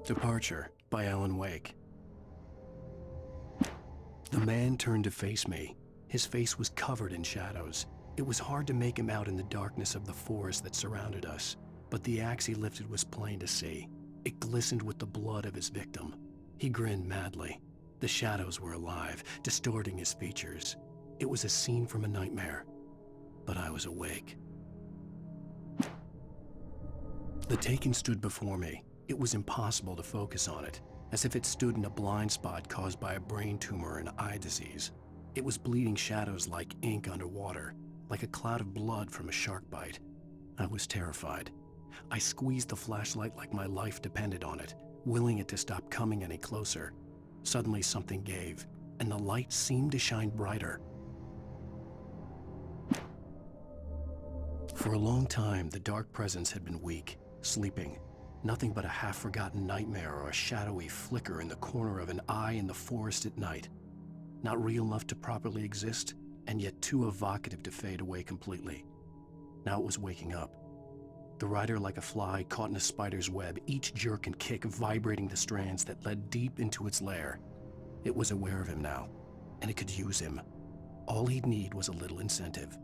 Departure by Alan Wake. The man turned to face me. His face was covered in shadows. It was hard to make him out in the darkness of the forest that surrounded us, but the axe he lifted was plain to see. It glistened with the blood of his victim. He grinned madly. The shadows were alive, distorting his features. It was a scene from a nightmare, but I was awake. The Taken stood before me. It was impossible to focus on it, as if it stood in a blind spot caused by a brain tumor and eye disease. It was bleeding shadows like ink underwater, like a cloud of blood from a shark bite. I was terrified. I squeezed the flashlight like my life depended on it, willing it to stop coming any closer. Suddenly something gave, and the light seemed to shine brighter. For a long time, the dark presence had been weak, sleeping. Nothing but a half-forgotten nightmare or a shadowy flicker in the corner of an eye in the forest at night. Not real enough to properly exist, and yet too evocative to fade away completely. Now it was waking up. The rider like a fly caught in a spider's web, each jerk and kick vibrating the strands that led deep into its lair. It was aware of him now, and it could use him. All he'd need was a little incentive.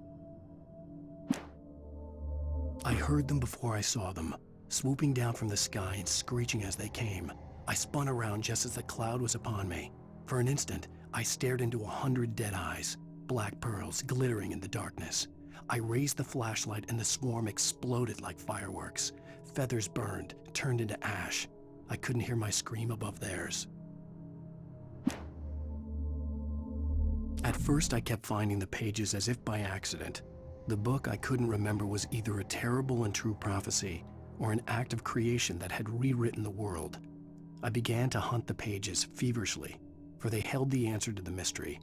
I heard them before I saw them, swooping down from the sky and screeching as they came. I spun around just as the cloud was upon me. For an instant, I stared into 100 dead eyes, black pearls glittering in the darkness. I raised the flashlight and the swarm exploded like fireworks. Feathers burned, turned into ash. I couldn't hear my scream above theirs. At first, I kept finding the pages as if by accident. The book I couldn't remember was either a terrible and true prophecy or an act of creation that had rewritten the world. I began to hunt the pages feverishly, for they held the answer to the mystery.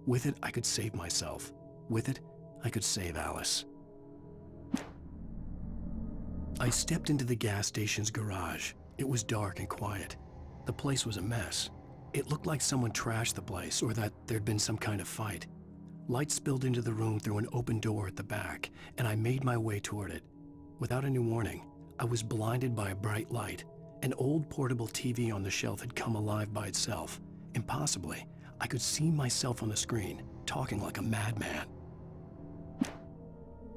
With it, I could save myself. With it, I could save Alice. I stepped into the gas station's garage. It was dark and quiet. The place was a mess. It looked like someone trashed the place or that there'd been some kind of fight. Light spilled into the room through an open door at the back, and I made my way toward it. Without any warning, I was blinded by a bright light. An old portable TV on the shelf had come alive by itself. Impossibly, I could see myself on the screen, talking like a madman.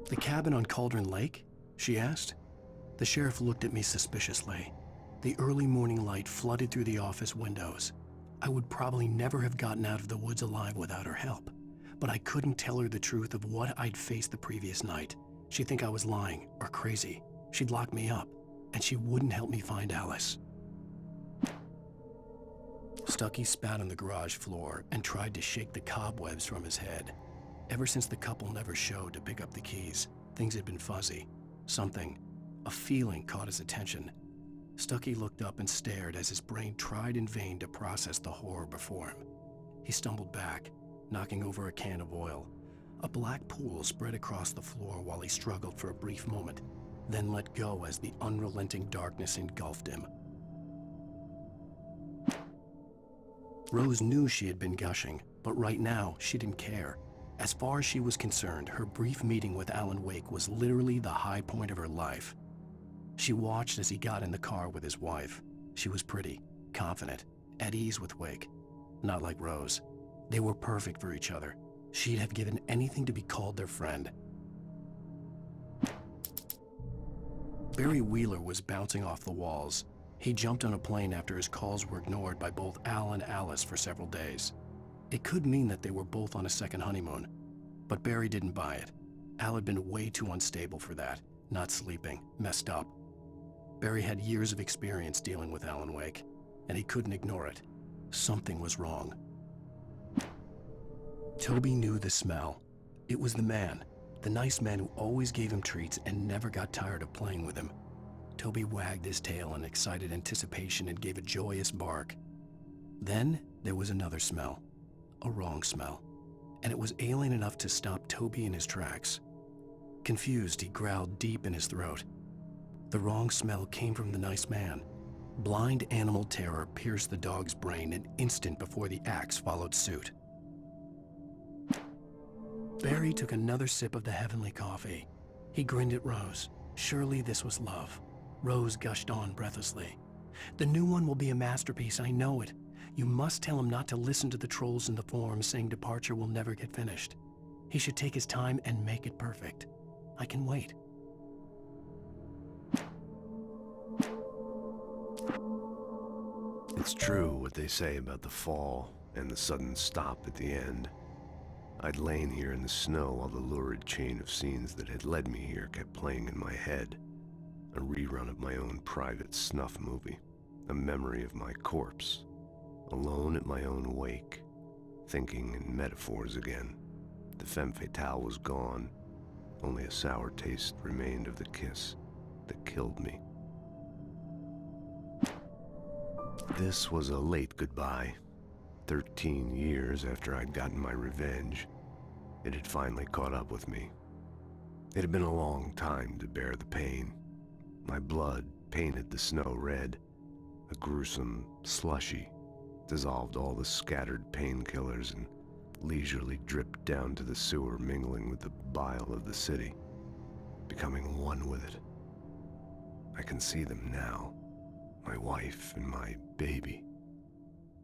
"The cabin on Cauldron Lake?" she asked. The sheriff looked at me suspiciously. The early morning light flooded through the office windows. I would probably never have gotten out of the woods alive without her help, but I couldn't tell her the truth of what I'd faced the previous night. She'd think I was lying or crazy. She'd lock me up, and she wouldn't help me find Alice. Stucky spat on the garage floor and tried to shake the cobwebs from his head. Ever since the couple never showed to pick up the keys, things had been fuzzy. Something, a feeling caught his attention. Stucky looked up and stared as his brain tried in vain to process the horror before him. He stumbled back, knocking over a can of oil. A black pool spread across the floor while he struggled for a brief moment, then let go as the unrelenting darkness engulfed him. Rose knew she had been gushing, but right now she didn't care. As far as she was concerned, her brief meeting with Alan Wake was literally the high point of her life. She watched as he got in the car with his wife. She was pretty, confident, at ease with Wake. Not like Rose. They were perfect for each other. She'd have given anything to be called their friend. Barry Wheeler was bouncing off the walls. He jumped on a plane after his calls were ignored by both Al and Alice for several days. It could mean that they were both on a second honeymoon, but Barry didn't buy it. Al had been way too unstable for that, not sleeping, messed up. Barry had years of experience dealing with Alan Wake, and he couldn't ignore it. Something was wrong. Toby knew the smell. It was the man, the nice man who always gave him treats and never got tired of playing with him. Toby wagged his tail in excited anticipation and gave a joyous bark. Then there was another smell, a wrong smell, and it was alien enough to stop Toby in his tracks. Confused, he growled deep in his throat. The wrong smell came from the nice man. Blind animal terror pierced the dog's brain an instant before the axe followed suit. Barry took another sip of the heavenly coffee. He grinned at Rose. Surely this was love. Rose gushed on breathlessly. The new one will be a masterpiece, I know it. You must tell him not to listen to the trolls in the forums saying Departure will never get finished. He should take his time and make it perfect. I can wait. It's true what they say about the fall and the sudden stop at the end. I'd lain here in the snow while the lurid chain of scenes that had led me here kept playing in my head. A rerun of my own private snuff movie. A memory of my corpse. Alone at my own wake. Thinking in metaphors again. The femme fatale was gone. Only a sour taste remained of the kiss that killed me. This was a late goodbye. 13 years after I'd gotten my revenge, it had finally caught up with me. It had been a long time to bear the pain. My blood painted the snow red. A gruesome slushy dissolved all the scattered painkillers and leisurely dripped down to the sewer, mingling with the bile of the city, becoming one with it. I can see them now, my wife and my baby.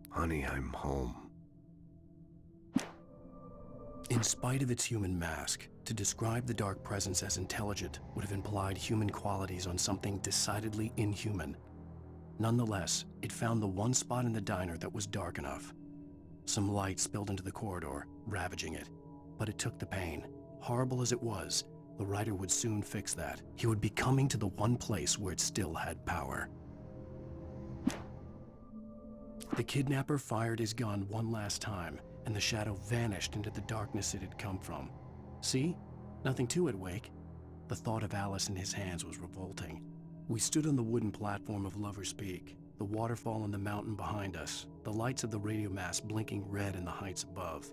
Honey, I'm home. In spite of its human mask, to describe the dark presence as intelligent would have implied human qualities on something decidedly inhuman. Nonetheless, it found the one spot in the diner that was dark enough. Some light spilled into the corridor, ravaging it. But it took the pain. Horrible as it was, the writer would soon fix that. He would be coming to the one place where it still had power. The kidnapper fired his gun one last time, and the shadow vanished into the darkness it had come from. See? Nothing to it, Wake. The thought of Alice in his hands was revolting. We stood on the wooden platform of Lover's Peak, the waterfall on the mountain behind us, the lights of the radio mast blinking red in the heights above.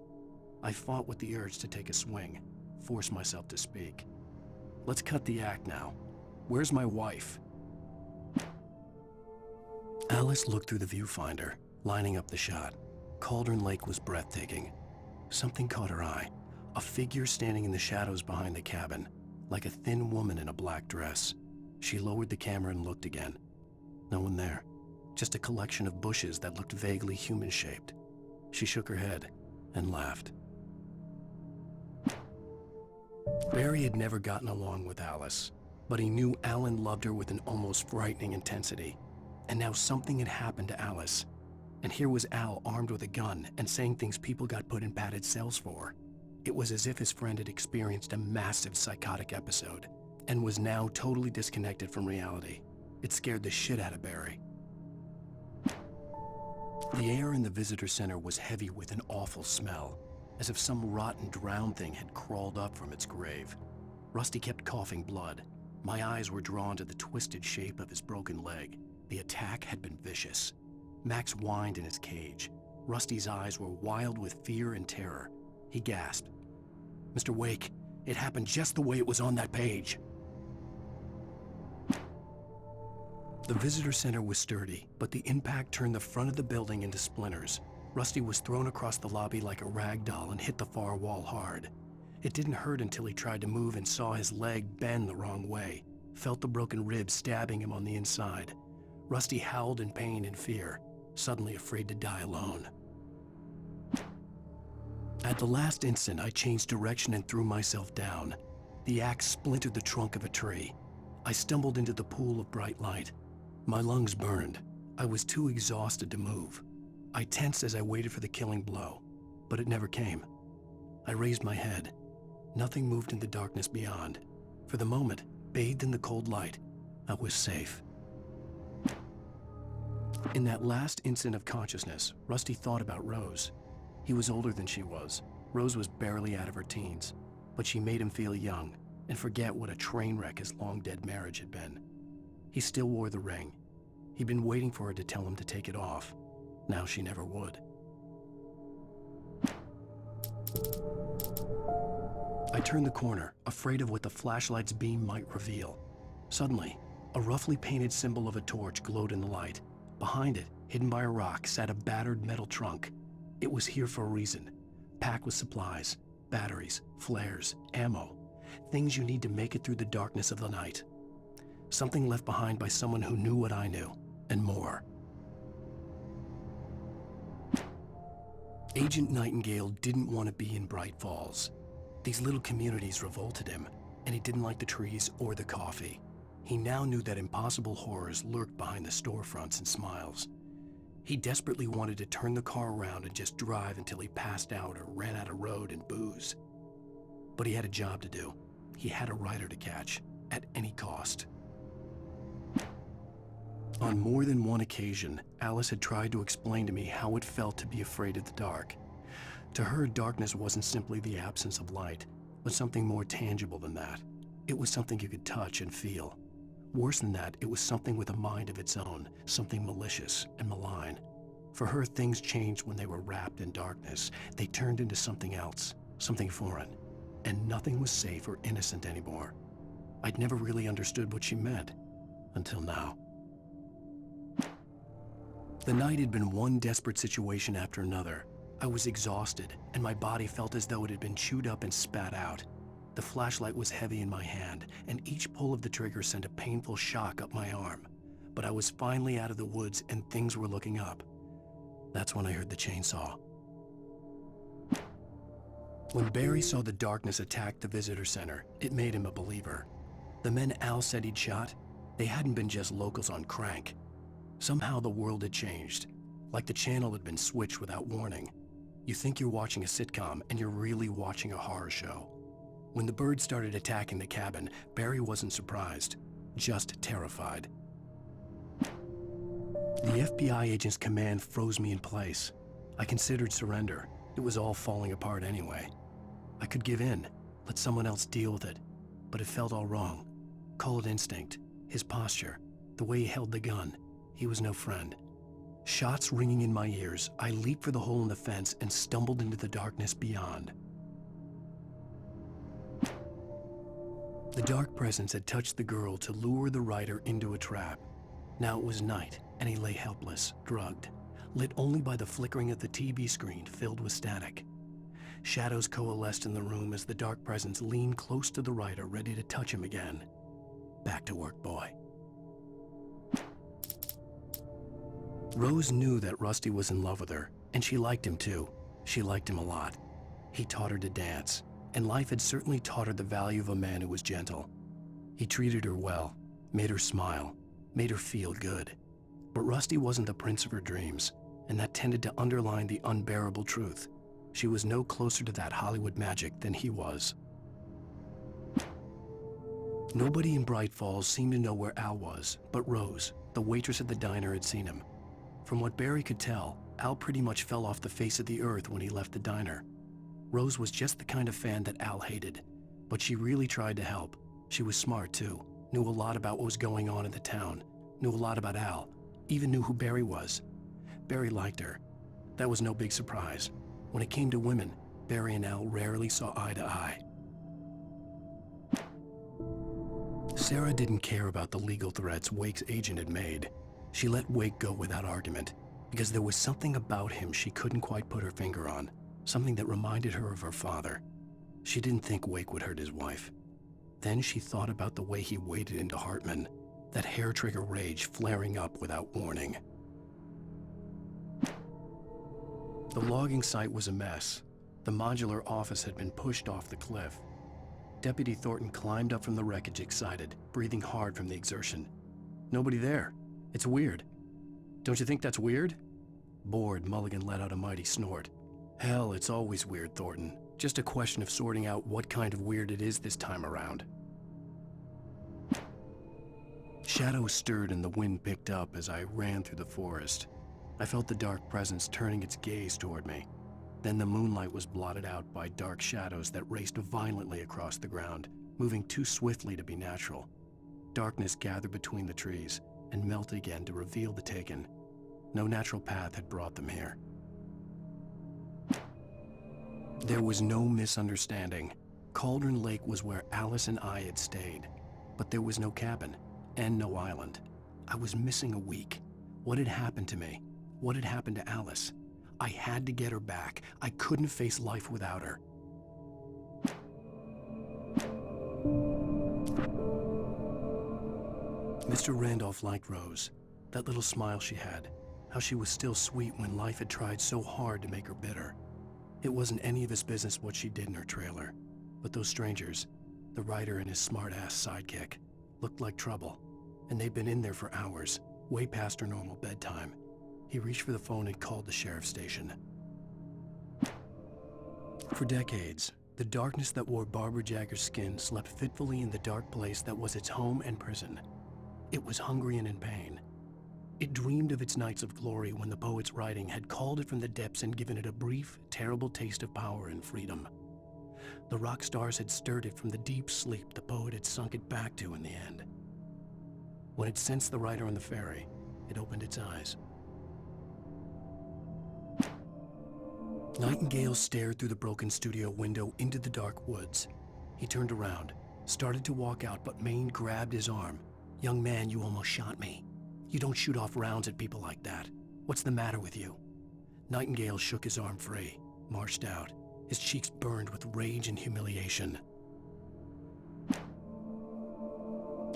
I fought with the urge to take a swing, force myself to speak. Let's cut the act now. Where's my wife? Alice looked through the viewfinder, lining up the shot. Cauldron Lake was breathtaking. Something caught her eye. A figure standing in the shadows behind the cabin, like a thin woman in a black dress. She lowered the camera and looked again. No one there. Just a collection of bushes that looked vaguely human-shaped. She shook her head and laughed. Barry had never gotten along with Alice, but he knew Alan loved her with an almost frightening intensity. And now something had happened to Alice. And here was Al armed with a gun and saying things people got put in padded cells for. It was as if his friend had experienced a massive psychotic episode and was now totally disconnected from reality. It scared the shit out of Barry. The air in the visitor center was heavy with an awful smell, as if some rotten drowned thing had crawled up from its grave. Rusty kept coughing blood. My eyes were drawn to the twisted shape of his broken leg. The attack had been vicious. Max whined in his cage. Rusty's eyes were wild with fear and terror. He gasped. "Mr. Wake, it happened just the way it was on that page." The visitor center was sturdy, but the impact turned the front of the building into splinters. Rusty was thrown across the lobby like a rag doll and hit the far wall hard. It didn't hurt until he tried to move and saw his leg bend the wrong way, felt the broken ribs stabbing him on the inside. Rusty howled in pain and fear, suddenly afraid to die alone. At the last instant, I changed direction and threw myself down. The axe splintered the trunk of a tree. I stumbled into the pool of bright light. My lungs burned. I was too exhausted to move. I tensed as I waited for the killing blow, but it never came. I raised my head. Nothing moved in the darkness beyond. For the moment, bathed in the cold light, I was safe. In that last instant of consciousness, Rusty thought about Rose. He was older than she was. Rose was barely out of her teens, but she made him feel young and forget what a train wreck his long-dead marriage had been. He still wore the ring. He'd been waiting for her to tell him to take it off. Now she never would. I turned the corner, afraid of what the flashlight's beam might reveal. Suddenly, a roughly painted symbol of a torch glowed in the light. Behind it, hidden by a rock, sat a battered metal trunk. It was here for a reason, packed with supplies, batteries, flares, ammo, things you need to make it through the darkness of the night. Something left behind by someone who knew what I knew. and more. Agent Nightingale didn't want to be in Bright Falls. These little communities revolted him, and he didn't like the trees or the coffee. He now knew that impossible horrors lurked behind the storefronts and smiles. He desperately wanted to turn the car around and just drive until he passed out or ran out of road and booze. But he had a job to do. He had a rider to catch, at any cost. On more than one occasion, Alice had tried to explain to me how it felt to be afraid of the dark. To her, darkness wasn't simply the absence of light, but something more tangible than that. It was something you could touch and feel. Worse than that, it was something with a mind of its own, something malicious and malign. For her, things changed when they were wrapped in darkness. They turned into something else, something foreign, and nothing was safe or innocent anymore. I'd never really understood what she meant, until now. The night had been one desperate situation after another. I was exhausted, and my body felt as though it had been chewed up and spat out. The flashlight was heavy in my hand, and each pull of the trigger sent a painful shock up my arm. But I was finally out of the woods, and things were looking up. That's when I heard the chainsaw. When Barry saw the darkness attack the visitor center, it made him a believer. The men Al said he'd shot, they hadn't been just locals on crank. Somehow the world had changed, like the channel had been switched without warning. You think you're watching a sitcom, and you're really watching a horror show. When the birds started attacking the cabin, Barry wasn't surprised, just terrified. The FBI agent's command froze me in place. I considered surrender. It was all falling apart anyway. I could give in, let someone else deal with it, but it felt all wrong. Call it instinct, his posture, the way he held the gun. He was no friend. Shots ringing in my ears, I leaped for the hole in the fence and stumbled into the darkness beyond. The dark presence had touched the girl to lure the rider into a trap. Now it was night, and he lay helpless, drugged, lit only by the flickering of the TV screen filled with static. Shadows coalesced in the room as the dark presence leaned close to the rider, ready to touch him again. Back to work, boy. Rose knew that Rusty was in love with her, and she liked him too. She liked him a lot. He taught her to dance, and life had certainly taught her the value of a man who was gentle. He treated her well, made her smile, made her feel good. But Rusty wasn't the prince of her dreams, and that tended to underline the unbearable truth. She was no closer to that Hollywood magic than he was. Nobody in Bright Falls seemed to know where Al was, but Rose, the waitress at the diner, had seen him. From what Barry could tell, Al pretty much fell off the face of the earth when he left the diner. Rose was just the kind of fan that Al hated, but she really tried to help. She was smart too, knew a lot about what was going on in the town, knew a lot about Al, even knew who Barry was. Barry liked her. That was no big surprise. When it came to women, Barry and Al rarely saw eye to eye. Sarah didn't care about the legal threats Wake's agent had made. She let Wake go without argument, because there was something about him she couldn't quite put her finger on, something that reminded her of her father. She didn't think Wake would hurt his wife. Then she thought about the way he waded into Hartman, that hair-trigger rage flaring up without warning. The logging site was a mess. The modular office had been pushed off the cliff. Deputy Thornton climbed up from the wreckage excited, breathing hard from the exertion. Nobody there. It's weird. Don't you think that's weird? Bored, Mulligan let out a mighty snort. Hell, it's always weird, Thornton. Just a question of sorting out what kind of weird it is this time around. Shadows stirred and the wind picked up as I ran through the forest. I felt the dark presence turning its gaze toward me. Then the moonlight was blotted out by dark shadows that raced violently across the ground, moving too swiftly to be natural. Darkness gathered between the trees and melted again to reveal the taken. No natural path had brought them here. There was no misunderstanding. Cauldron Lake was where Alice and I had stayed, but there was no cabin and no island. I was missing a week. What had happened to me? What had happened to Alice? I had to get her back. I couldn't face life without her. Mr. Randolph liked Rose, That little smile she had, how she was still sweet when life had tried so hard to make her bitter. It wasn't any of his business what she did in her trailer, but those strangers, the writer and his smart-ass sidekick, looked like trouble, and they'd been in there for hours, way past her normal bedtime. He reached for the phone and called the sheriff's station. For decades, the darkness that wore Barbara Jagger's skin slept fitfully in the dark place that was its home and prison. It was hungry and in pain. It dreamed of its nights of glory when the poet's writing had called it from the depths and given it a brief, terrible taste of power and freedom. The rock stars had stirred it from the deep sleep the poet had sunk it back to in the end. When it sensed the writer on the ferry, it opened its eyes. Nightingale stared through the broken studio window into the dark woods. He turned around, started to walk out, but Maine grabbed his arm. "Young man, you almost shot me. You don't shoot off rounds at people like that. What's the matter with you?" Nightingale shook his arm free, marched out. His cheeks burned with rage and humiliation.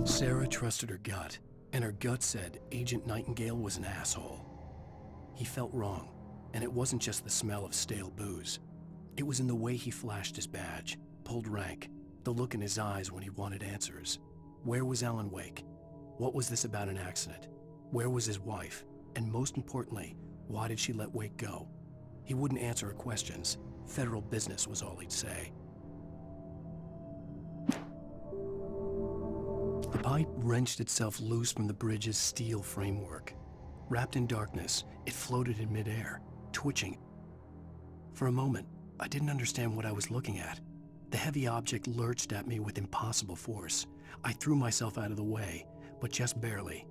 Sarah trusted her gut, and her gut said Agent Nightingale was an asshole. He felt wrong, and it wasn't just the smell of stale booze. It was in the way he flashed his badge, pulled rank, the look in his eyes when he wanted answers. Where was Alan Uwaick? What was this about an accident? Where was his wife? And most importantly, why did she let Uwaick go? He wouldn't answer her questions. Federal business was all he'd say. The pipe wrenched itself loose from the bridge's steel framework. Wrapped in darkness, it floated in midair, twitching. For a moment, I didn't understand what I was looking at. The heavy object lurched at me with impossible force. I threw myself out of the way, but just barely.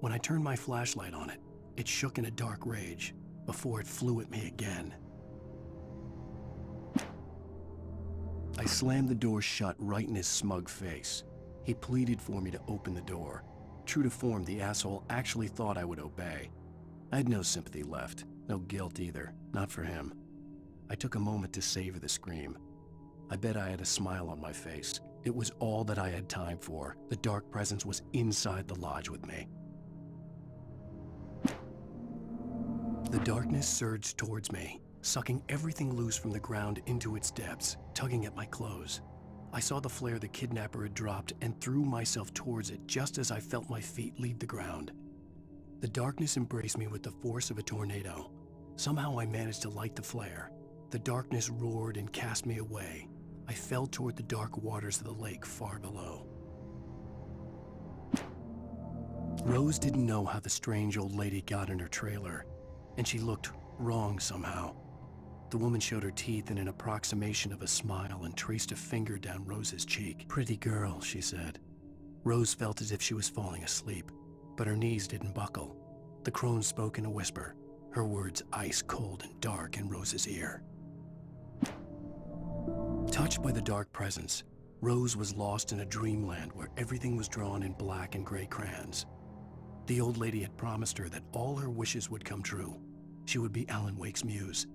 When I turned my flashlight on it, it shook in a dark rage before it flew at me again. I slammed the door shut right in his smug face. He pleaded for me to open the door. True to form, the asshole actually thought I would obey. I had no sympathy left, no guilt either, not for him. I took a moment to savor the scream. I bet I had a smile on my face. It was all that I had time for. The dark presence was inside the lodge with me. The darkness surged towards me, sucking everything loose from the ground into its depths, tugging at my clothes. I saw the flare the kidnapper had dropped and threw myself towards it just as I felt my feet leave the ground. The darkness embraced me with the force of a tornado. Somehow I managed to light the flare. The darkness roared and cast me away. I fell toward the dark waters of the lake far below. Rose didn't know how the strange old lady got in her trailer, and she looked wrong somehow. The woman showed her teeth in an approximation of a smile and traced a finger down Rose's cheek. "Pretty girl," she said. Rose felt as if she was falling asleep, but her knees didn't buckle. The crone spoke in a whisper, her words ice cold and dark in Rose's ear. Touched by the dark presence, Rose was lost in a dreamland where everything was drawn in black and gray crayons. The old lady had promised her that all her wishes would come true. She would be Alan Waick's muse.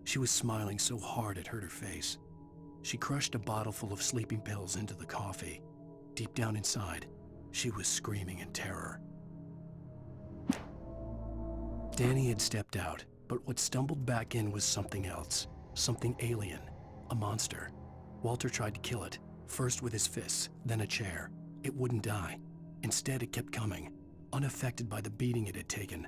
She was smiling so hard it hurt her face. She crushed a bottle full of sleeping pills into the coffee. Deep down inside, she was screaming in terror. Danny had stepped out, but what stumbled back in was something else, something alien, a monster. Walter tried to kill it, first with his fists, then a chair. It wouldn't die. Instead, it kept coming, unaffected by the beating it had taken.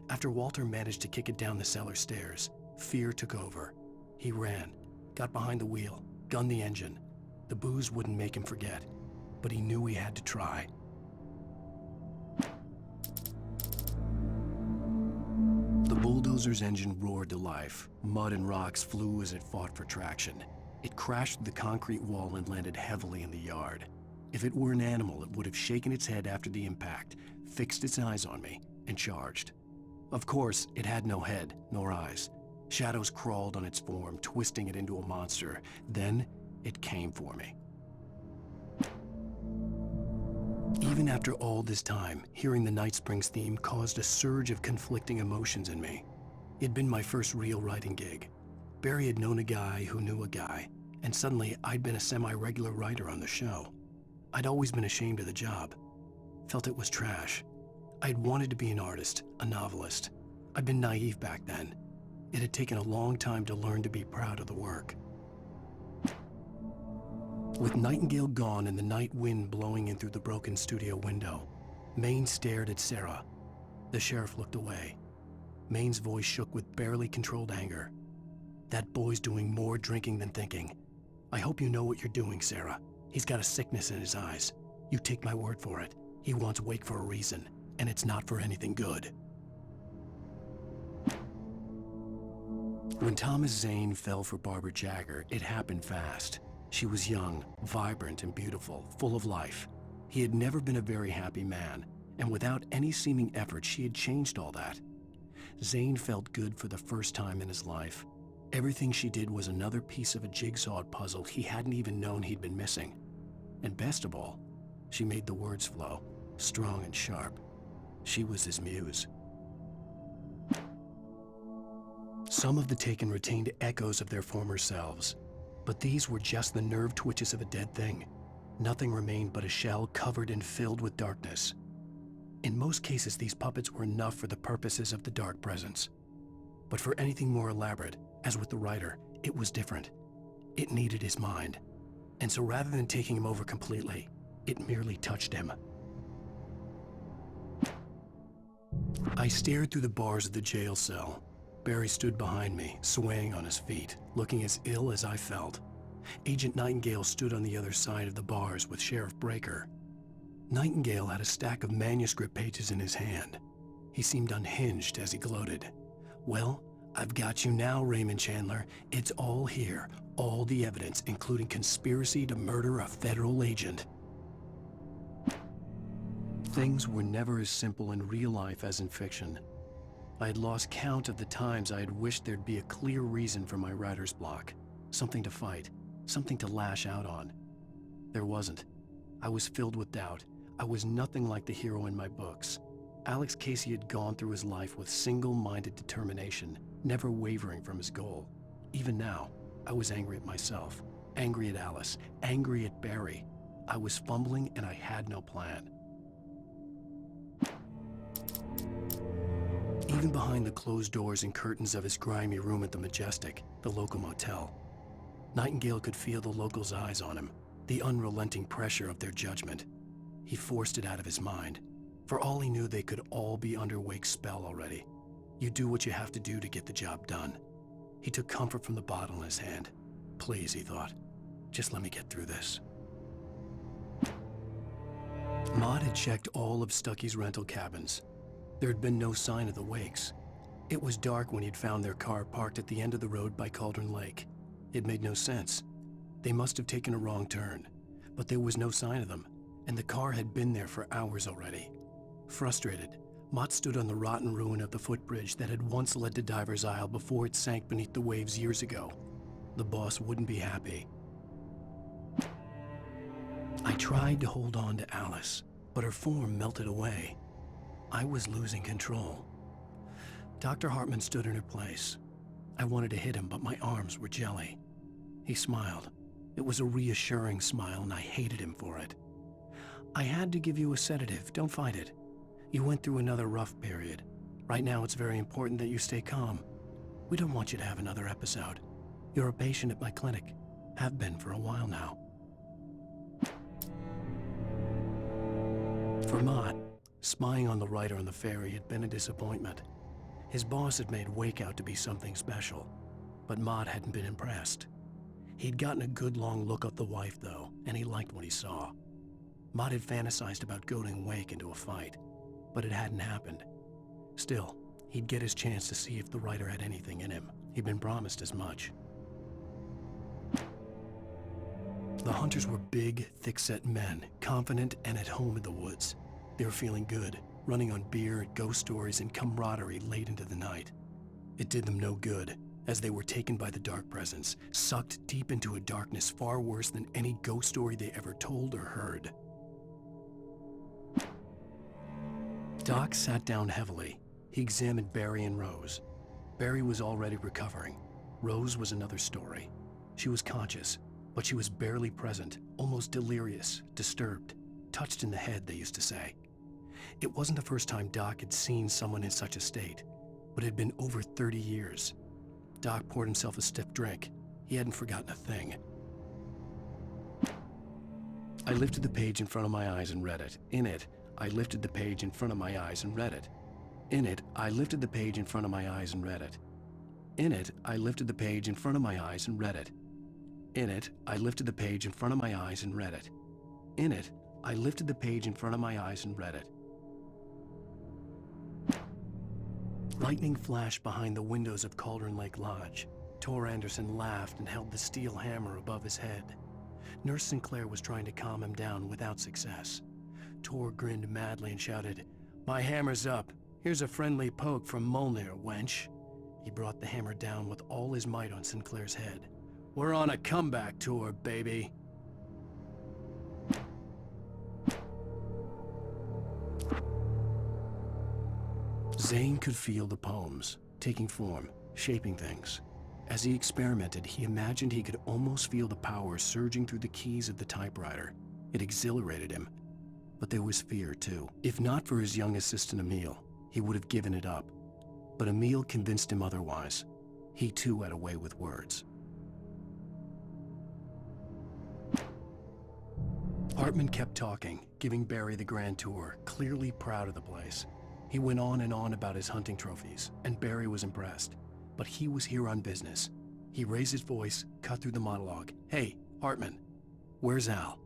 After Walter managed to kick it down the cellar stairs, fear took over. He ran, got behind the wheel, gunned the engine. The booze wouldn't make him forget, but he knew he had to try. The bulldozer's engine roared to life. Mud and rocks flew as it fought for traction. It crashed through the concrete wall and landed heavily in the yard. If it were an animal, it would have shaken its head after the impact, fixed its eyes on me, and charged. Of course, it had no head, nor eyes. Shadows crawled on its form, twisting it into a monster. Then, it came for me. Even after all this time, hearing the Night Springs theme caused a surge of conflicting emotions in me. It'd been my first real writing gig. Barry had known a guy who knew a guy, and suddenly I'd been a semi-regular writer on the show. I'd always been ashamed of the job. Felt it was trash. I'd wanted to be an artist, a novelist. I'd been naive back then. It had taken a long time to learn to be proud of the work. With Nightingale gone and the night wind blowing in through the broken studio window, Maine stared at Sarah. The sheriff looked away. Maine's voice shook with barely controlled anger. That boy's doing more drinking than thinking. I hope you know what you're doing, Sarah. He's got a sickness in his eyes. You take my word for it. He wants Wake for a reason, and it's not for anything good. When Thomas Zane fell for Barbara Jagger, it happened fast. She was young, vibrant, and beautiful, full of life. He had never been a very happy man, and without any seeming effort, she had changed all that. Zane felt good for the first time in his life. Everything she did was another piece of a jigsaw puzzle he hadn't even known he'd been missing. And best of all, she made the words flow, strong and sharp. She was his muse. Some of the taken retained echoes of their former selves, but these were just the nerve twitches of a dead thing. Nothing remained but a shell covered and filled with darkness. In most cases, these puppets were enough for the purposes of the dark presence. But for anything more elaborate, as with the writer, it was different. It needed his mind. And so rather than taking him over completely, it merely touched him. I stared through the bars of the jail cell. Barry stood behind me, swaying on his feet, looking as ill as I felt. Agent Nightingale stood on the other side of the bars with Sheriff Breaker. Nightingale had a stack of manuscript pages in his hand. He seemed unhinged as he gloated. Well, I've got you now, Raymond Chandler. It's all here, all the evidence, including conspiracy to murder a federal agent. Things were never as simple in real life as in fiction. I had lost count of the times I had wished there'd be a clear reason for my writer's block. Something to fight, something to lash out on. There wasn't. I was filled with doubt. I was nothing like the hero in my books. Alex Casey had gone through his life with single-minded determination, never wavering from his goal. Even now, I was angry at myself, angry at Alice, angry at Barry. I was fumbling and I had no plan. Even behind the closed doors and curtains of his grimy room at the Majestic, the local motel, Nightingale could feel the locals' eyes on him, the unrelenting pressure of their judgment. He forced it out of his mind. For all he knew, they could all be under Wake's spell already. You do what you have to do to get the job done. He took comfort from the bottle in his hand. Please, he thought, just let me get through this. Maud had checked all of Stuckey's rental cabins. There had been no sign of the Wakes. It was dark when he'd found their car parked at the end of the road by Cauldron Lake. It made no sense. They must have taken a wrong turn, but there was no sign of them, and the car had been there for hours already. Frustrated, Mott stood on the rotten ruin of the footbridge that had once led to Diver's Isle before it sank beneath the waves years ago. The boss wouldn't be happy. I tried to hold on to Alice, but her form melted away. I was losing control. Dr. Hartman stood in her place. I wanted to hit him, but my arms were jelly. He smiled. It was a reassuring smile, and I hated him for it. I had to give you a sedative. Don't fight it. You went through another rough period. Right now, it's very important that you stay calm. We don't want you to have another episode. You're a patient at my clinic. Have been for a while now. For Mott, spying on the writer on the ferry had been a disappointment. His boss had made Wake out to be something special, but Mott hadn't been impressed. He'd gotten a good long look at the wife, though, and he liked what he saw. Mott had fantasized about goading Wake into a fight, but it hadn't happened. Still, he'd get his chance to see if the writer had anything in him. He'd been promised as much. The hunters were big, thick-set men, confident and at home in the woods. They were feeling good, running on beer, ghost stories, and camaraderie late into the night. It did them no good, as they were taken by the dark presence, sucked deep into a darkness far worse than any ghost story they ever told or heard. Doc sat down heavily. He examined Barry and Rose. Barry was already recovering. Rose was another story. She was conscious, but she was barely present, almost delirious, disturbed, touched in the head, they used to say. It wasn't the first time Doc had seen someone in such a state, but it had been over 30 years. Doc poured himself a stiff drink. He hadn't forgotten a thing. I lifted the page in front of my eyes and read it. In it, I lifted the page in front of my eyes and read it. In it, I lifted the page in front of my eyes and read it. In it, I lifted the page in front of my eyes and read it. In it, I lifted the page in front of my eyes and read it. In it, I lifted the page in front of my eyes and read it. Lightning flashed behind the windows of Cauldron Lake Lodge. Tor Anderson laughed and held the steel hammer above his head. Nurse Sinclair was trying to calm him down without success. Tor grinned madly and shouted, "My hammer's up. Here's a friendly poke from Molnir, wench." He brought the hammer down with all his might on Sinclair's head. "We're on a comeback tour, baby." Zane could feel the poems, taking form, shaping things. As he experimented, he imagined he could almost feel the power surging through the keys of the typewriter. It exhilarated him. But there was fear, too. If not for his young assistant Emil, he would have given it up. But Emil convinced him otherwise. He too had a way with words. Hartman kept talking, giving Barry the grand tour, clearly proud of the place. He went on and on about his hunting trophies, and Barry was impressed. But he was here on business. He raised his voice, cut through the monologue. "Hey, Hartman, where's Al?"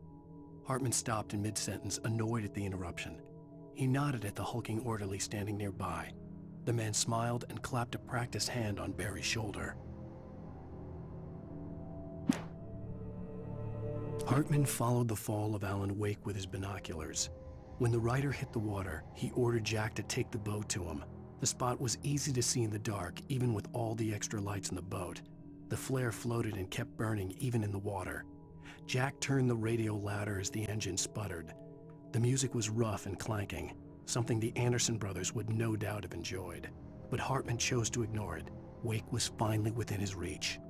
Hartman stopped in mid-sentence, annoyed at the interruption. He nodded at the hulking orderly standing nearby. The man smiled and clapped a practiced hand on Barry's shoulder. Hartman followed the fall of Alan Wake with his binoculars. When the rider hit the water, he ordered Jack to take the boat to him. The spot was easy to see in the dark, even with all the extra lights in the boat. The flare floated and kept burning even in the water. Jack turned the radio louder as the engine sputtered. The music was rough and clanking, something the Anderson brothers would no doubt have enjoyed. But Hartman chose to ignore it. Wake was finally within his reach.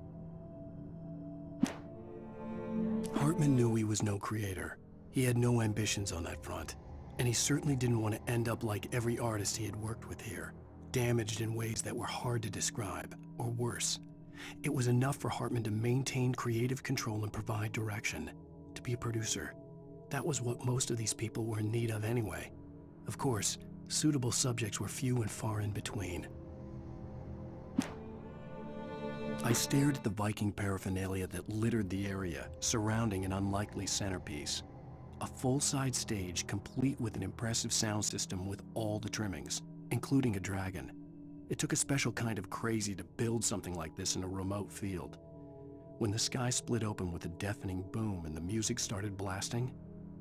Hartman knew he was no creator. He had no ambitions on that front. And he certainly didn't want to end up like every artist he had worked with here, damaged in ways that were hard to describe, or worse. It was enough for Hartman to maintain creative control and provide direction, to be a producer. That was what most of these people were in need of anyway. Of course, suitable subjects were few and far in between. I stared at the Viking paraphernalia that littered the area, surrounding an unlikely centerpiece. A full-size stage complete with an impressive sound system with all the trimmings, including a dragon. It took a special kind of crazy to build something like this in a remote field. When the sky split open with a deafening boom and the music started blasting,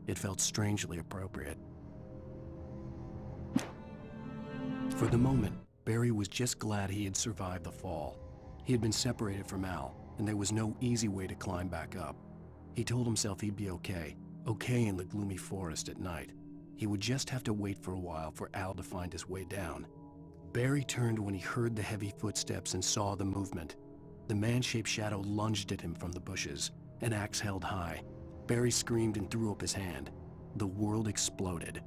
it felt strangely appropriate. For the moment, Barry was just glad he had survived the fall. He had been separated from Al, and there was no easy way to climb back up. He told himself he'd be okay in the gloomy forest at night. He would just have to wait for a while for Al to find his way down. Barry turned when he heard the heavy footsteps and saw the movement. The man-shaped shadow lunged at him from the bushes, an axe held high. Barry screamed and threw up his hand. The world exploded.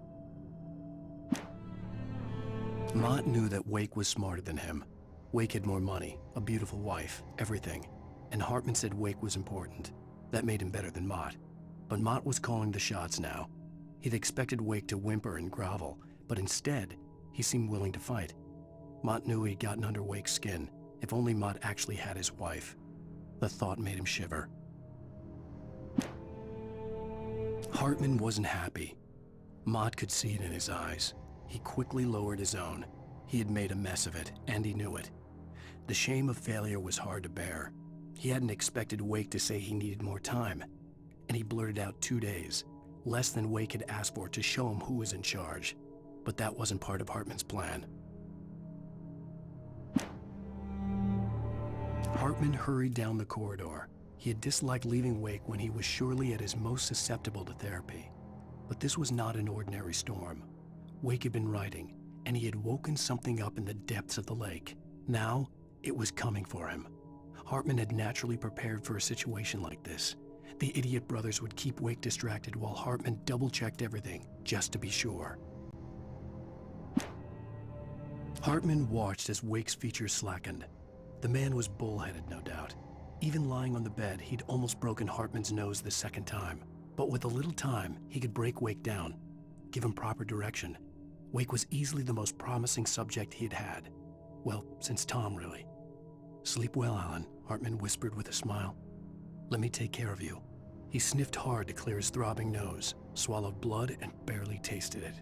Mott knew that Wake was smarter than him. Wake had more money, a beautiful wife, everything. And Hartman said Wake was important. That made him better than Mott. But Mott was calling the shots now. He'd expected Wake to whimper and grovel, but instead, he seemed willing to fight. Mott knew he'd gotten under Wake's skin. If only Mott actually had his wife. The thought made him shiver. Hartman wasn't happy. Mott could see it in his eyes. He quickly lowered his own. He had made a mess of it, and he knew it. The shame of failure was hard to bear. He hadn't expected Wake to say he needed more time. And he blurted out 2 days, less than Wake had asked for to show him who was in charge. But that wasn't part of Hartman's plan. Hartman hurried down the corridor. He had disliked leaving Wake when he was surely at his most susceptible to therapy. But this was not an ordinary storm. Wake had been writing, and he had woken something up in the depths of the lake. Now, it was coming for him. Hartman had naturally prepared for a situation like this. The idiot brothers would keep Wake distracted while Hartman double-checked everything, just to be sure. Hartman watched as Wake's features slackened. The man was bullheaded, no doubt. Even lying on the bed, he'd almost broken Hartman's nose the second time. But with a little time, he could break Wake down, give him proper direction. Wake was easily the most promising subject he had had. Well, since Tom, really. "Sleep well, Alan," Hartman whispered with a smile. "Let me take care of you." He sniffed hard to clear his throbbing nose, swallowed blood, and barely tasted it.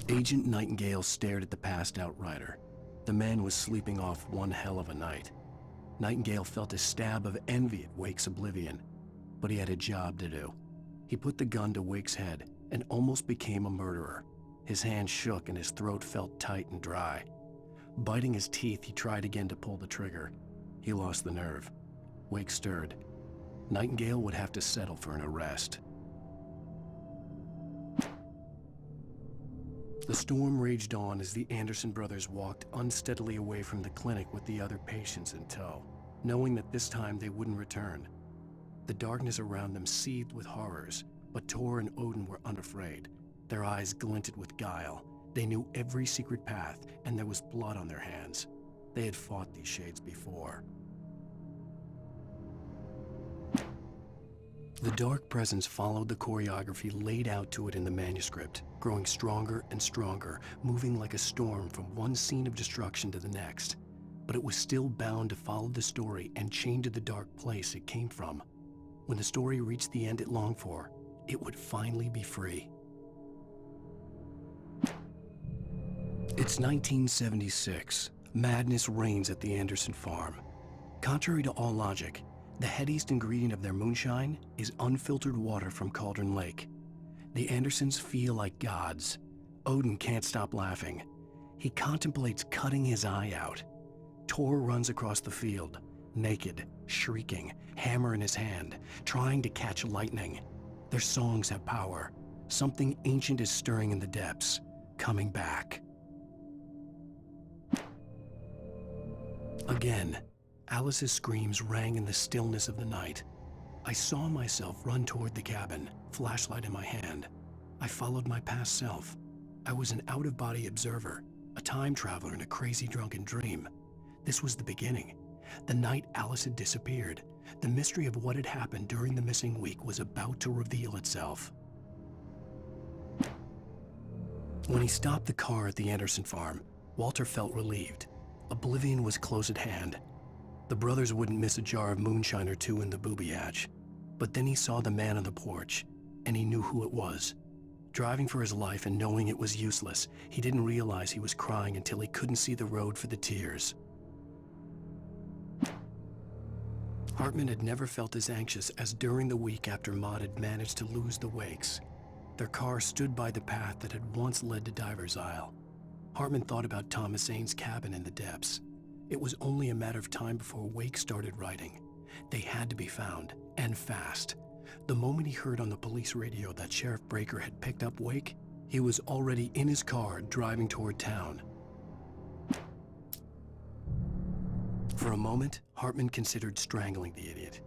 Agent Nightingale stared at the passed-out writer. The man was sleeping off one hell of a night. Nightingale felt a stab of envy at Wake's oblivion, but he had a job to do. He put the gun to Wake's head and almost became a murderer. His hand shook and his throat felt tight and dry. Biting his teeth, he tried again to pull the trigger. He lost the nerve. Wake stirred. Nightingale would have to settle for an arrest. The storm raged on as the Anderson brothers walked unsteadily away from the clinic with the other patients in tow, knowing that this time they wouldn't return. The darkness around them seethed with horrors, but Tor and Odin were unafraid. Their eyes glinted with guile. They knew every secret path, and there was blood on their hands. They had fought these shades before. The dark presence followed the choreography laid out to it in the manuscript, growing stronger and stronger, moving like a storm from one scene of destruction to the next. But it was still bound to follow the story and chained to the dark place it came from. When the story reached the end it longed for, it would finally be free. It's 1976. Madness reigns at the Anderson farm. Contrary to all logic, the headiest ingredient of their moonshine is unfiltered water from Cauldron Lake. The Andersons feel like gods. Odin can't stop laughing. He contemplates cutting his eye out. Tor runs across the field, naked, shrieking, hammer in his hand, trying to catch lightning. Their songs have power. Something ancient is stirring in the depths, coming back. Again, Alice's screams rang in the stillness of the night. I saw myself run toward the cabin, flashlight in my hand. I followed my past self. I was an out-of-body observer, a time traveler in a crazy drunken dream. This was the beginning. The night Alice had disappeared. The mystery of what had happened during the missing week was about to reveal itself. When he stopped the car at the Anderson farm, Walter felt relieved. Oblivion was close at hand. The brothers wouldn't miss a jar of moonshine or two in the booby hatch. But then he saw the man on the porch, and he knew who it was. Driving for his life and knowing it was useless, he didn't realize he was crying until he couldn't see the road for the tears. Hartman had never felt as anxious as during the week after Maud had managed to lose the Wakes. Their car stood by the path that had once led to Diver's Isle. Hartman thought about Thomas Zane's cabin in the depths. It was only a matter of time before Wake started writing. They had to be found, and fast. The moment he heard on the police radio that Sheriff Breaker had picked up Wake, he was already in his car driving toward town. For a moment, Hartman considered strangling the idiot.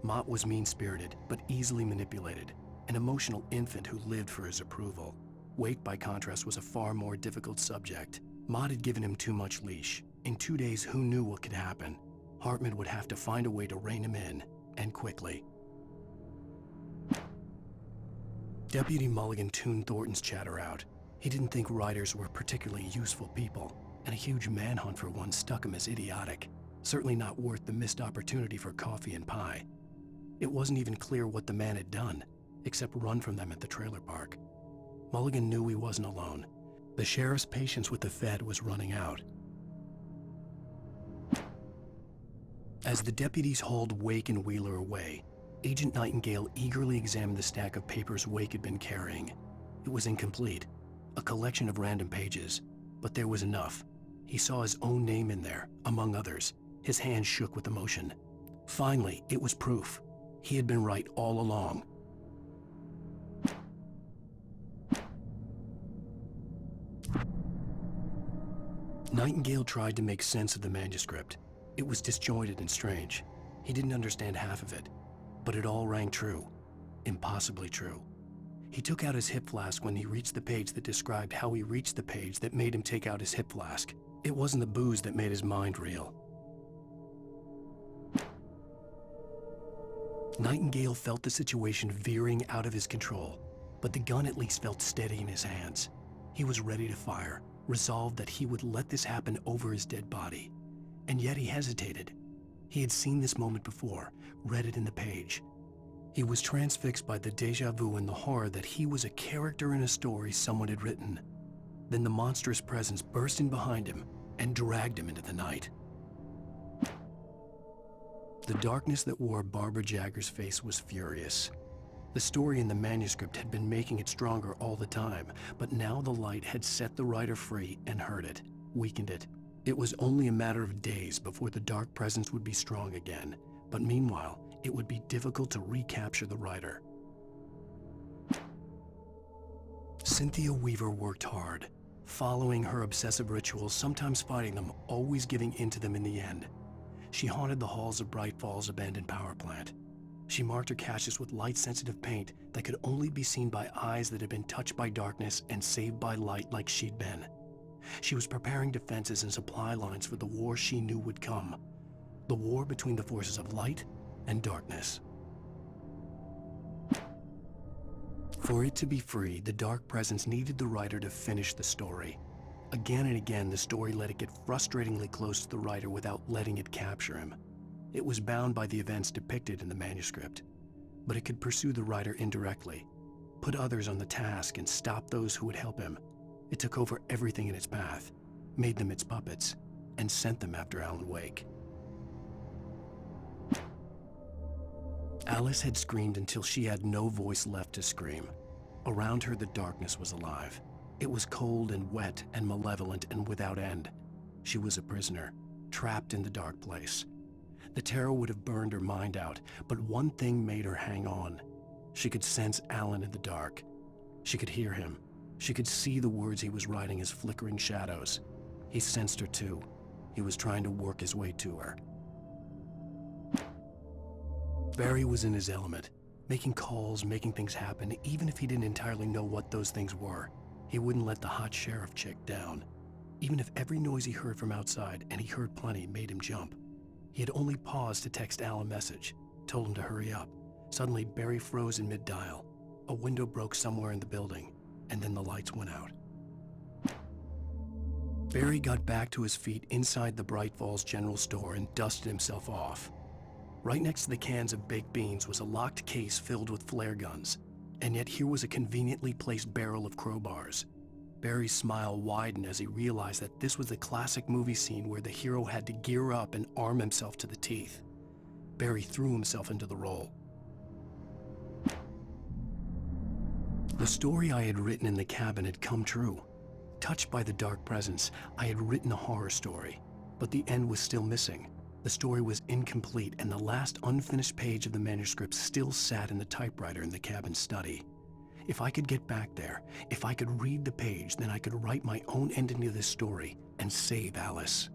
Mott was mean-spirited, but easily manipulated, an emotional infant who lived for his approval. Wake, by contrast, was a far more difficult subject. Mott had given him too much leash. In 2 days, who knew what could happen? Hartman would have to find a way to rein him in, and quickly. Deputy Mulligan tuned Thornton's chatter out. He didn't think writers were particularly useful people, and a huge manhunt for one struck him as idiotic. Certainly not worth the missed opportunity for coffee and pie. It wasn't even clear what the man had done, except run from them at the trailer park. Mulligan knew he wasn't alone. The sheriff's patience with the Fed was running out. As the deputies hauled Wake and Wheeler away, Agent Nightingale eagerly examined the stack of papers Wake had been carrying. It was incomplete, a collection of random pages, but there was enough. He saw his own name in there, among others. His hand shook with emotion. Finally, it was proof. He had been right all along. Nightingale tried to make sense of the manuscript. It was disjointed and strange. He didn't understand half of it, but it all rang true. Impossibly true. He took out his hip flask when he reached the page that described how he reached the page that made him take out his hip flask. It wasn't the booze that made his mind reel. Nightingale felt the situation veering out of his control, but the gun at least felt steady in his hands. He was ready to fire, resolved that he would let this happen over his dead body. And yet he hesitated. He had seen this moment before, read it in the page. He was transfixed by the déjà vu and the horror that he was a character in a story someone had written. Then the monstrous presence burst in behind him and dragged him into the night. The darkness that wore Barbara Jagger's face was furious. The story in the manuscript had been making it stronger all the time, but now the light had set the writer free and hurt it, weakened it. It was only a matter of days before the dark presence would be strong again, but meanwhile, it would be difficult to recapture the writer. Cynthia Weaver worked hard, following her obsessive rituals, sometimes fighting them, always giving in to them in the end. She haunted the halls of Bright Falls abandoned power plant. She marked her caches with light-sensitive paint that could only be seen by eyes that had been touched by darkness and saved by light like she'd been. She was preparing defenses and supply lines for the war she knew would come. The war between the forces of light and darkness. For it to be free, the dark presence needed the writer to finish the story. Again and again, the story let it get frustratingly close to the writer without letting it capture him. It was bound by the events depicted in the manuscript, but it could pursue the writer indirectly, put others on the task and stop those who would help him. It took over everything in its path, made them its puppets, and sent them after Alan Wake. Alice had screamed until she had no voice left to scream. Around her, the darkness was alive. It was cold and wet and malevolent and without end. She was a prisoner, trapped in the dark place. The terror would have burned her mind out, but one thing made her hang on. She could sense Alan in the dark. She could hear him. She could see the words he was writing as flickering shadows. He sensed her too. He was trying to work his way to her. Barry was in his element, making calls, making things happen, even if he didn't entirely know what those things were. He wouldn't let the hot sheriff chick down. Even if every noise he heard from outside, and he heard plenty, made him jump. He had only paused to text Al a message, told him to hurry up. Suddenly, Barry froze in mid-dial. A window broke somewhere in the building, and then the lights went out. Barry got back to his feet inside the Bright Falls General Store and dusted himself off. Right next to the cans of baked beans was a locked case filled with flare guns, and yet here was a conveniently placed barrel of crowbars. Barry's smile widened as he realized that this was the classic movie scene where the hero had to gear up and arm himself to the teeth. Barry threw himself into the role. The story I had written in the cabin had come true. Touched by the dark presence, I had written a horror story, but the end was still missing. The story was incomplete, and the last unfinished page of the manuscript still sat in the typewriter in the cabin study. If I could get back there, if I could read the page, then I could write my own ending to this story and save Alice.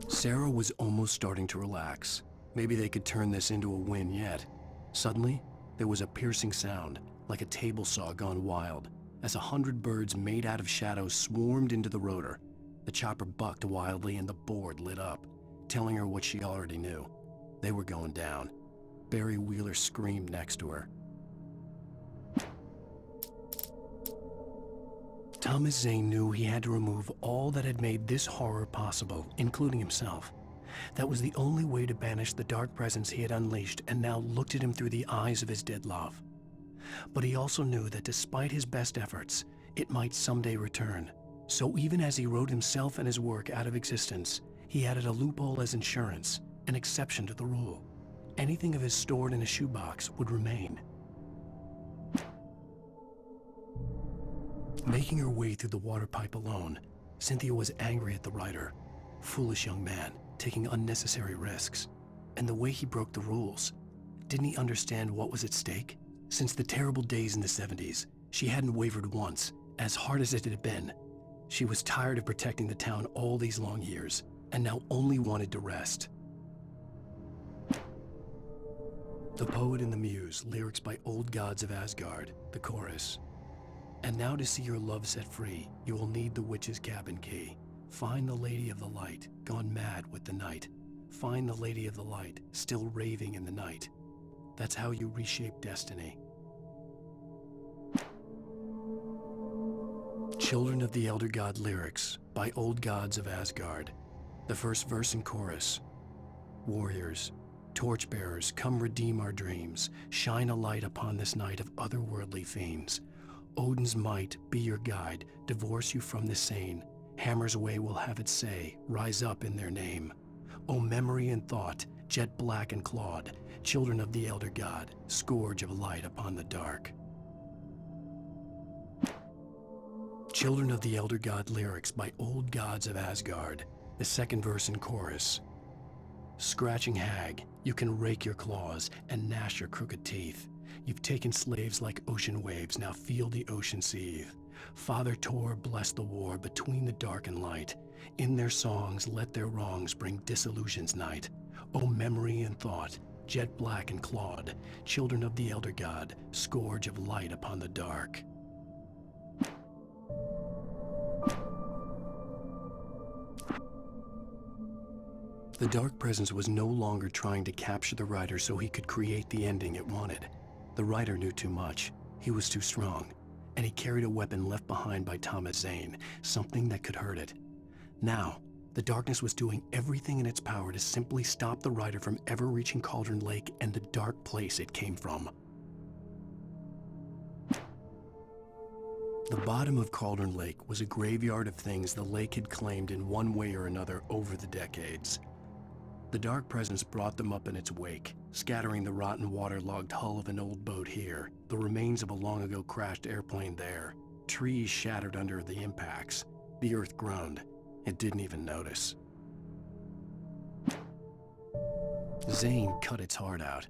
Sarah was almost starting to relax. Maybe they could turn this into a win yet. Suddenly, there was a piercing sound, like a table saw gone wild, as 100 birds made out of shadows swarmed into the rotor. The chopper bucked wildly and the board lit up, telling her what she already knew. They were going down. Barry Wheeler screamed next to her. Thomas Zane knew he had to remove all that had made this horror possible, including himself. That was the only way to banish the dark presence he had unleashed and now looked at him through the eyes of his dead love. But he also knew that despite his best efforts, it might someday return. So even as he wrote himself and his work out of existence, he added a loophole as insurance, an exception to the rule. Anything of his stored in a shoebox would remain. Making her way through the water pipe alone, Cynthia was angry at the writer. Foolish young man, taking unnecessary risks. And the way he broke the rules. Didn't he understand what was at stake? Since the terrible days in the 70s, she hadn't wavered once, as hard as it had been. She was tired of protecting the town all these long years, and now only wanted to rest. The Poet and the Muse, lyrics by Old Gods of Asgard, the chorus. And now to see your love set free, you will need the witch's cabin key. Find the Lady of the Light, gone mad with the night. Find the Lady of the Light, still raving in the night. That's how you reshape destiny. Children of the Elder God lyrics by Old Gods of Asgard. The first verse and chorus. Warriors, torchbearers, come redeem our dreams. Shine a light upon this night of otherworldly fiends. Odin's might be your guide, divorce you from the sane. Hammer's way will have its say, rise up in their name. O memory and thought, jet black and clawed, children of the Elder God, scourge of light upon the dark. Children of the Elder God lyrics by Old Gods of Asgard. The second verse and chorus. Scratching hag, you can rake your claws and gnash your crooked teeth. You've taken slaves like ocean waves, now feel the ocean seethe. Father Tor bless the war between the dark and light. In their songs let their wrongs bring disillusion's night. O memory and thought, jet black and clawed, children of the Elder God, scourge of light upon the dark. The Dark Presence was no longer trying to capture the writer so he could create the ending it wanted. The writer knew too much. He was too strong. And he carried a weapon left behind by Thomas Zane, something that could hurt it. Now, the darkness was doing everything in its power to simply stop the writer from ever reaching Cauldron Lake and the dark place it came from. The bottom of Cauldron Lake was a graveyard of things the lake had claimed in one way or another over the decades. The Dark Presence brought them up in its wake, scattering the rotten waterlogged hull of an old boat here, the remains of a long-ago crashed airplane there, trees shattered under the impacts. The earth groaned. It didn't even notice. Zane cut its heart out,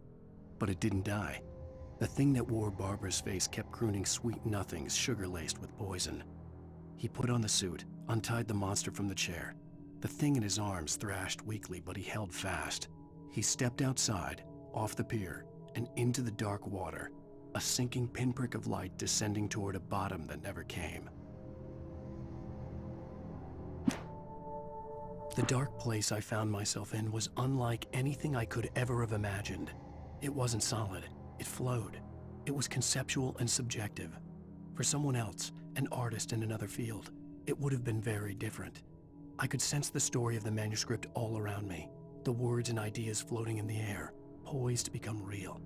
but it didn't die. The thing that wore Barbara's face kept crooning sweet nothings sugar-laced with poison. He put on the suit, untied the monster from the chair. The thing in his arms thrashed weakly, but he held fast. He stepped outside, off the pier, and into the dark water, a sinking pinprick of light descending toward a bottom that never came. The dark place I found myself in was unlike anything I could ever have imagined. It wasn't solid. It flowed. It was conceptual and subjective. For someone else, an artist in another field, it would have been very different. I could sense the story of the manuscript all around me, the words and ideas floating in the air, poised to become real.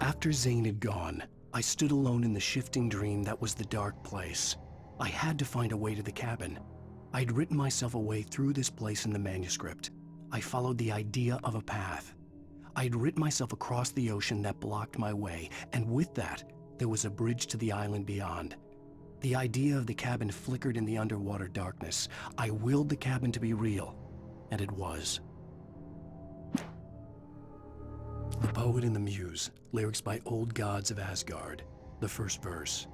After Zane had gone, I stood alone in the shifting dream that was the dark place. I had to find a way to the cabin. I'd written myself a way through this place in the manuscript. I followed the idea of a path. I'd written myself across the ocean that blocked my way, and with that, there was a bridge to the island beyond. The idea of the cabin flickered in the underwater darkness. I willed the cabin to be real, and it was. The Poet and the Muse, lyrics by Old Gods of Asgard. The first verse.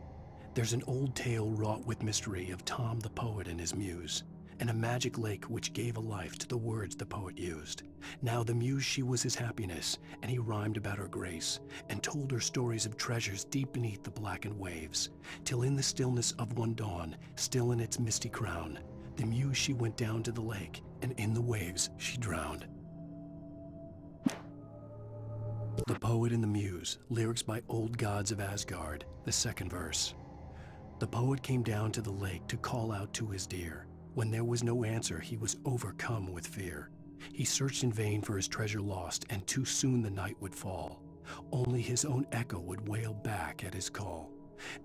There's an old tale wrought with mystery of Tom the Poet and his muse, and a magic lake which gave a life to the words the poet used. Now the muse, she was his happiness, and he rhymed about her grace, and told her stories of treasures deep beneath the blackened waves, till in the stillness of one dawn, still in its misty crown, the muse she went down to the lake, and in the waves she drowned. The Poet and the Muse, lyrics by Old Gods of Asgard, the second verse. The poet came down to the lake to call out to his dear. When there was no answer, he was overcome with fear. He searched in vain for his treasure lost, and too soon the night would fall. Only his own echo would wail back at his call.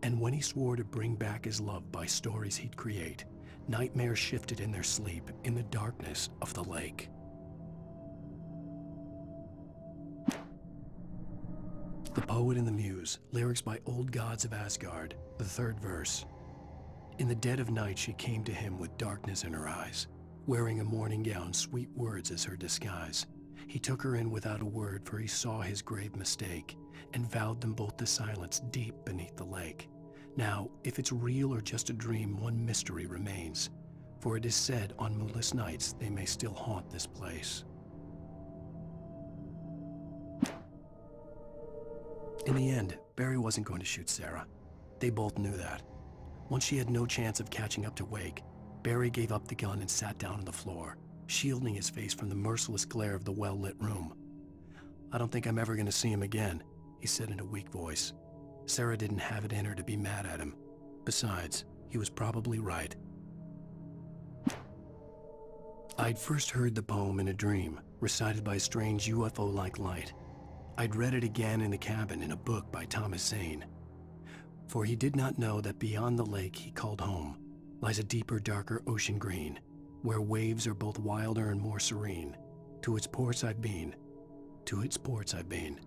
And when he swore to bring back his love by stories he'd create, nightmares shifted in their sleep in the darkness of the lake. The Poet and the Muse, lyrics by Old Gods of Asgard, the third verse. In the dead of night she came to him with darkness in her eyes, wearing a mourning gown, sweet words as her disguise. He took her in without a word, for he saw his grave mistake, and vowed them both to silence deep beneath the lake. Now, if it's real or just a dream, one mystery remains, for it is said on moonless nights they may still haunt this place. In the end, Barry wasn't going to shoot Sarah. They both knew that. Once she had no chance of catching up to Wake, Barry gave up the gun and sat down on the floor, shielding his face from the merciless glare of the well-lit room. "I don't think I'm ever going to see him again," he said in a weak voice. Sarah didn't have it in her to be mad at him. Besides, he was probably right. I'd first heard the poem in a dream, recited by a strange UFO-like light. I'd read it again in the cabin in a book by Thomas Zane. For he did not know that beyond the lake he called home lies a deeper, darker ocean green, where waves are both wilder and more serene. To its ports I've been, to its ports I've been.